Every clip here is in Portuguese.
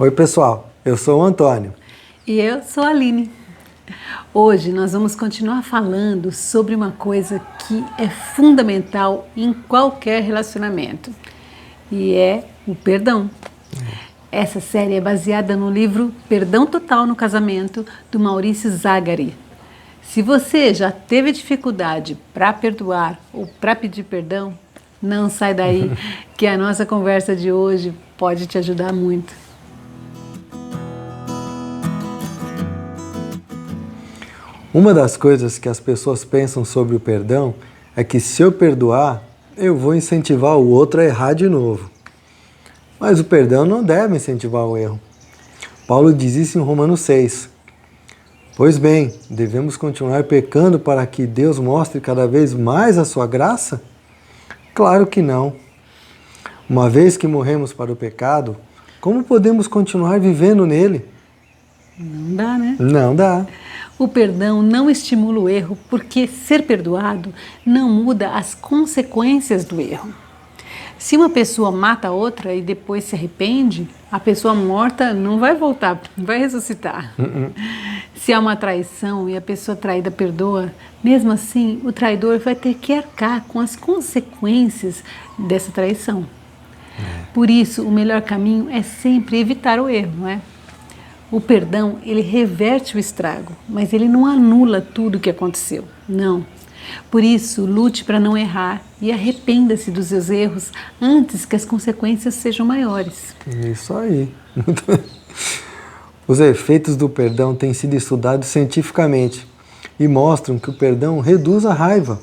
Oi, pessoal, eu sou o Antônio. E eu sou a Aline. Hoje nós vamos continuar falando sobre uma coisa que é fundamental em qualquer relacionamento, e é o perdão. Essa série é baseada no livro Perdão Total no Casamento, do Maurício Zagari. Se você já teve dificuldade para perdoar ou para pedir perdão, não sai daí, que a nossa conversa de hoje pode te ajudar muito. Uma das coisas que as pessoas pensam sobre o perdão é que se eu perdoar, eu vou incentivar o outro a errar de novo. Mas o perdão não deve incentivar o erro. Paulo diz isso em Romanos 6. Pois bem, devemos continuar pecando para que Deus mostre cada vez mais a sua graça? Claro que não. Uma vez que morremos para o pecado, como podemos continuar vivendo nele? Não dá, né? Não dá. O perdão não estimula o erro, porque ser perdoado não muda as consequências do erro. Se uma pessoa mata a outra e depois se arrepende, a pessoa morta não vai voltar, não vai ressuscitar. Se há uma traição e a pessoa traída perdoa, mesmo assim o traidor vai ter que arcar com as consequências dessa traição. Por isso, o melhor caminho é sempre evitar o erro, não é? O perdão, ele reverte o estrago, mas ele não anula tudo o que aconteceu, não. Por isso, lute para não errar e arrependa-se dos seus erros antes que as consequências sejam maiores. Isso aí. Os efeitos do perdão têm sido estudados cientificamente e mostram que o perdão reduz a raiva,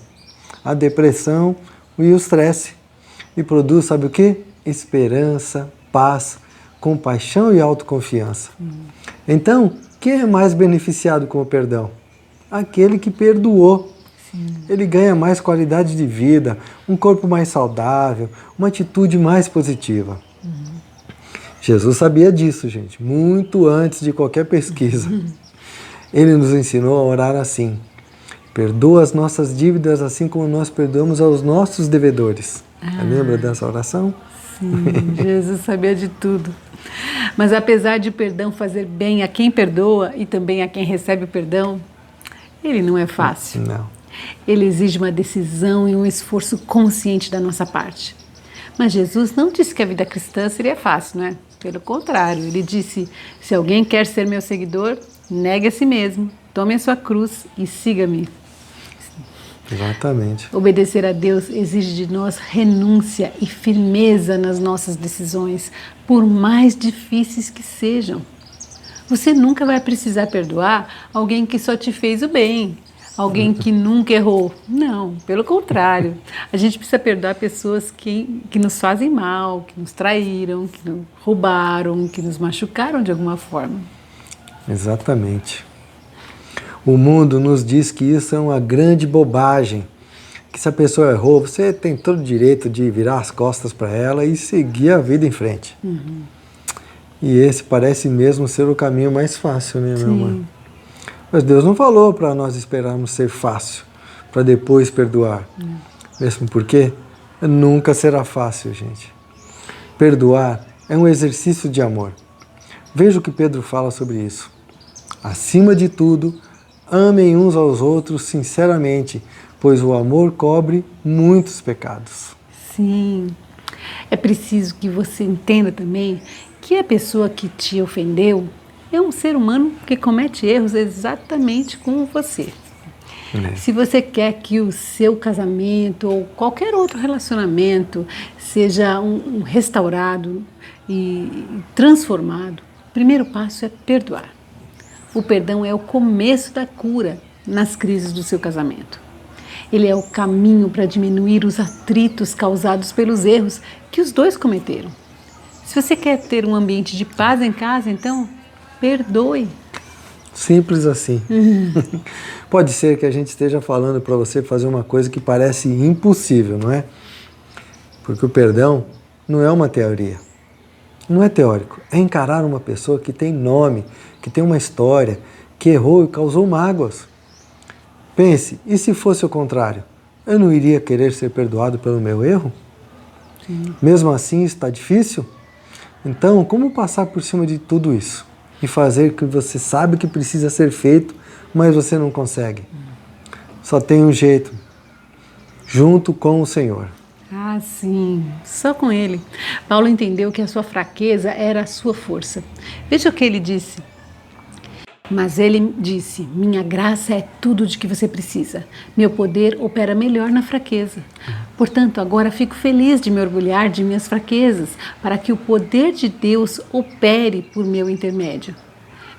a depressão e o estresse e produz, sabe o quê? Esperança, paz, compaixão e autoconfiança. Então, quem é mais beneficiado com o perdão? Aquele que perdoou. Sim. Ele ganha mais qualidade de vida, um corpo mais saudável, uma atitude mais positiva. Jesus sabia disso, gente, muito antes de qualquer pesquisa. Ele nos ensinou a orar assim: perdoa as nossas dívidas assim como nós perdoamos aos nossos devedores. Lembra dessa oração? Sim, Jesus sabia de tudo. Mas apesar de o perdão fazer bem a quem perdoa e também a quem recebe o perdão, ele não é fácil. Não. Ele exige uma decisão e um esforço consciente da nossa parte. Mas Jesus não disse que a vida cristã seria fácil, não é? Pelo contrário, ele disse: se alguém quer ser meu seguidor, negue a si mesmo, tome a sua cruz e siga-me. Exatamente. Obedecer a Deus exige de nós renúncia e firmeza nas nossas decisões, por mais difíceis que sejam. Você nunca vai precisar perdoar alguém que só te fez o bem, alguém que nunca errou. Não, pelo contrário. A gente precisa perdoar pessoas que nos fazem mal, que nos traíram, que nos roubaram, que nos machucaram de alguma forma. Exatamente. O mundo nos diz que isso é uma grande bobagem, que se a pessoa errou, você tem todo o direito de virar as costas para ela e seguir a vida em frente. E esse parece mesmo ser o caminho mais fácil, né, meu irmão? Mas Deus não falou para nós esperarmos ser fácil, para depois perdoar. Mesmo porque nunca será fácil, gente. Perdoar é um exercício de amor. Veja o que Pedro fala sobre isso. Acima de tudo, amem uns aos outros sinceramente, pois o amor cobre muitos pecados. Sim. É preciso que você entenda também que a pessoa que te ofendeu é um ser humano que comete erros exatamente como você. Se você quer que o seu casamento ou qualquer outro relacionamento seja restaurado e transformado, o primeiro passo é perdoar. O perdão é o começo da cura nas crises do seu casamento. Ele é o caminho para diminuir os atritos causados pelos erros que os dois cometeram. Se você quer ter um ambiente de paz em casa, então, perdoe. Simples assim. Pode ser que a gente esteja falando para você fazer uma coisa que parece impossível, não é? Porque o perdão não é uma teoria. Não é teórico. É encarar uma pessoa que tem nome, que tem uma história, que errou e causou mágoas. Pense, e se fosse o contrário? Eu não iria querer ser perdoado pelo meu erro? Mesmo assim, está difícil? Então, como passar por cima de tudo isso? E fazer o que você sabe que precisa ser feito, mas você não consegue? Só tem um jeito, junto com o Senhor. Ah, sim, só com Ele. Paulo entendeu que a sua fraqueza era a sua força. Veja o que ele disse. Mas ele disse: minha graça é tudo de que você precisa. Meu poder opera melhor na fraqueza. Portanto, agora fico feliz de me orgulhar de minhas fraquezas, para que o poder de Deus opere por meu intermédio.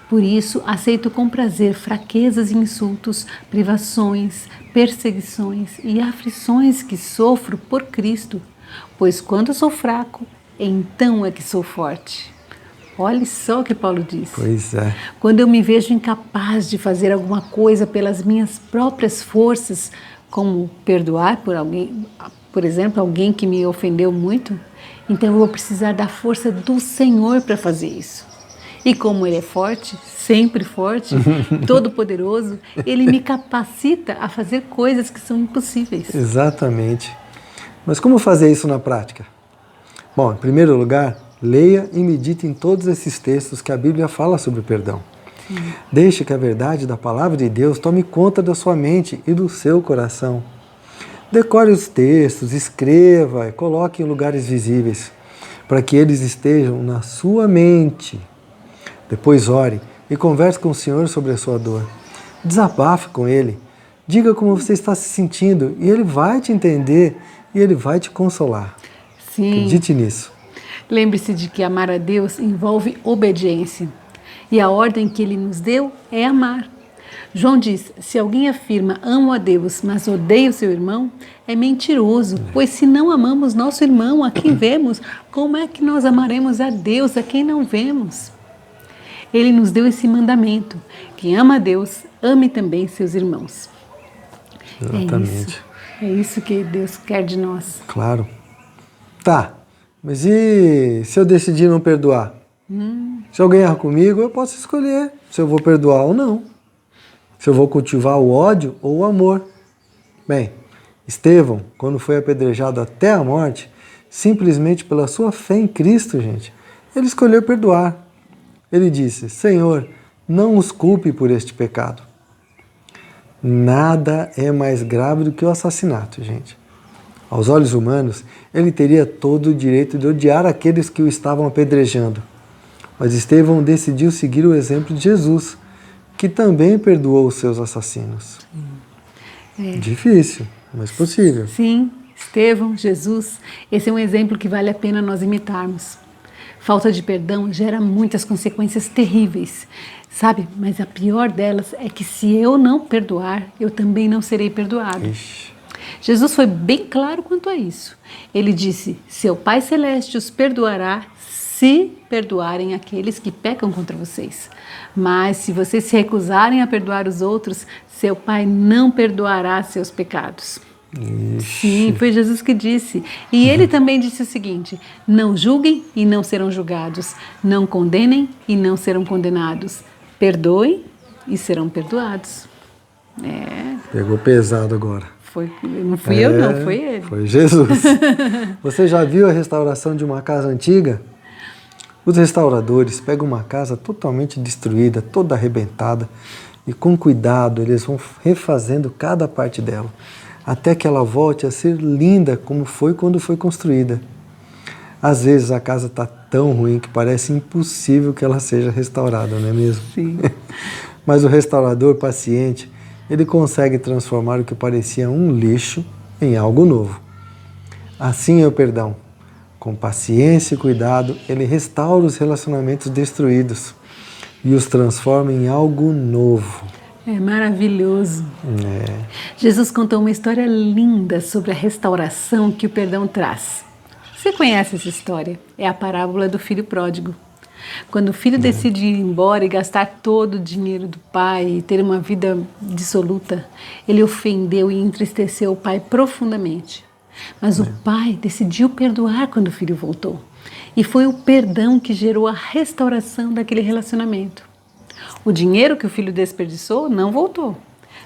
Por isso, aceito com prazer fraquezas e insultos, privações, perseguições e aflições que sofro por Cristo, pois quando sou fraco, então é que sou forte. Olhe só o que Paulo diz. Pois é. Quando eu me vejo incapaz de fazer alguma coisa pelas minhas próprias forças, como perdoar por alguém, por exemplo, alguém que me ofendeu muito, então eu vou precisar da força do Senhor para fazer isso. E como Ele é forte, sempre forte, todo-poderoso, Ele me capacita a fazer coisas que são impossíveis. Exatamente. Mas como fazer isso na prática? Bom, em primeiro lugar, leia e medite em todos esses textos que a Bíblia fala sobre o perdão. Sim. Deixe que a verdade da palavra de Deus tome conta da sua mente e do seu coração. Decore os textos, escreva e coloque em lugares visíveis, para que eles estejam na sua mente. Depois ore e converse com o Senhor sobre a sua dor. Desabafe com Ele. Diga como você está se sentindo e Ele vai te entender e Ele vai te consolar. Sim. Acredite nisso. Lembre-se de que amar a Deus envolve obediência. E a ordem que Ele nos deu é amar. João diz: se alguém afirma amo a Deus, mas odeia o seu irmão, é mentiroso, pois se não amamos nosso irmão, a quem vemos, como é que nós amaremos a Deus, a quem não vemos? Ele nos deu esse mandamento: quem ama a Deus, ame também seus irmãos. Exatamente. É isso que Deus quer de nós. Claro. Tá, mas e se eu decidir não perdoar? Se alguém erra comigo, eu posso escolher se eu vou perdoar ou não. Se eu vou cultivar o ódio ou o amor. Bem, Estevão, quando foi apedrejado até a morte, simplesmente pela sua fé em Cristo, gente, ele escolheu perdoar. Ele disse: Senhor, não os culpe por este pecado. Nada é mais grave do que o assassinato, gente. Aos olhos humanos, ele teria todo o direito de odiar aqueles que o estavam apedrejando. Mas Estevão decidiu seguir o exemplo de Jesus, que também perdoou os seus assassinos. Difícil, mas possível. Sim, Estevão, Jesus, esse é um exemplo que vale a pena nós imitarmos. Falta de perdão gera muitas consequências terríveis, sabe? Mas a pior delas é que se eu não perdoar, eu também não serei perdoado. Ixi. Jesus foi bem claro quanto a isso. Ele disse: seu Pai Celeste os perdoará se perdoarem aqueles que pecam contra vocês. Mas se vocês se recusarem a perdoar os outros, seu Pai não perdoará seus pecados. Ixi. Sim, foi Jesus que disse. E ele também disse o seguinte: não julguem e não serão julgados. Não condenem e não serão condenados. Perdoem e serão perdoados. Pegou pesado agora. Não fui eu, não, foi ele. Foi Jesus. Você já viu a restauração de uma casa antiga? Os restauradores pegam uma casa totalmente destruída, toda arrebentada, e com cuidado eles vão refazendo cada parte dela, até que ela volte a ser linda como foi quando foi construída. Às vezes a casa está tão ruim que parece impossível que ela seja restaurada, não é mesmo? Sim. Mas o restaurador paciente, ele consegue transformar o que parecia um lixo em algo novo. Assim é o perdão. Com paciência e cuidado, ele restaura os relacionamentos destruídos e os transforma em algo novo. É maravilhoso. Jesus contou uma história linda sobre a restauração que o perdão traz. Você conhece essa história? É a parábola do filho pródigo. Quando o filho decide ir embora e gastar todo o dinheiro do pai e ter uma vida dissoluta, ele ofendeu e entristeceu o pai profundamente. Mas o pai decidiu perdoar quando o filho voltou. E foi o perdão que gerou a restauração daquele relacionamento. O dinheiro que o filho desperdiçou não voltou,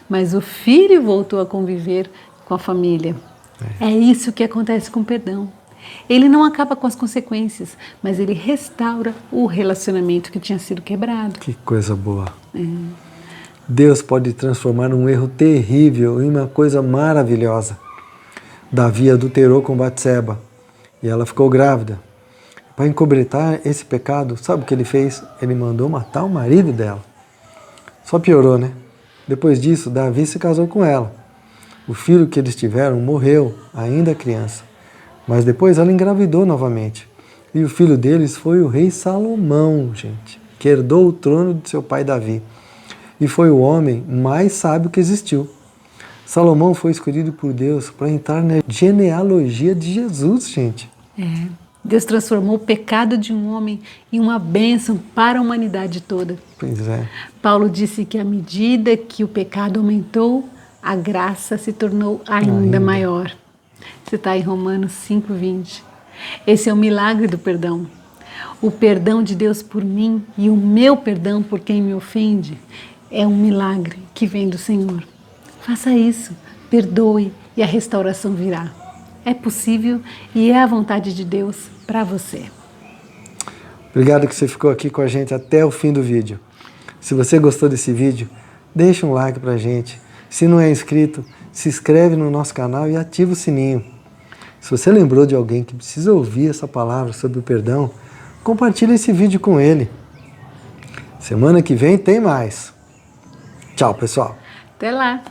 mas o filho voltou a conviver com a família. É isso que acontece com o perdão. Ele não acaba com as consequências, mas ele restaura o relacionamento que tinha sido quebrado. Que coisa boa. Deus pode transformar um erro terrível em uma coisa maravilhosa. Davi adulterou com Batseba e ela ficou grávida. Para encobertar esse pecado, sabe o que ele fez? Ele mandou matar o marido dela. Só piorou, né? Depois disso, Davi se casou com ela. O filho que eles tiveram morreu, ainda criança. Mas depois ela engravidou novamente. E o filho deles foi o rei Salomão, gente, que herdou o trono de seu pai Davi. E foi o homem mais sábio que existiu. Salomão foi escolhido por Deus para entrar na genealogia de Jesus, gente. Deus transformou o pecado de um homem em uma bênção para a humanidade toda. Pois é. Paulo disse que à medida que o pecado aumentou, a graça se tornou ainda maior. Você está em Romanos 5:20. Esse é o milagre do perdão. O perdão de Deus por mim e o meu perdão por quem me ofende é um milagre que vem do Senhor. Faça isso, perdoe e a restauração virá. É possível e é a vontade de Deus para você. Obrigado que você ficou aqui com a gente até o fim do vídeo. Se você gostou desse vídeo, deixa um like pra gente. Se não é inscrito, se inscreve no nosso canal e ativa o sininho. Se você lembrou de alguém que precisa ouvir essa palavra sobre o perdão, compartilhe esse vídeo com ele. Semana que vem tem mais. Tchau, pessoal. Até lá!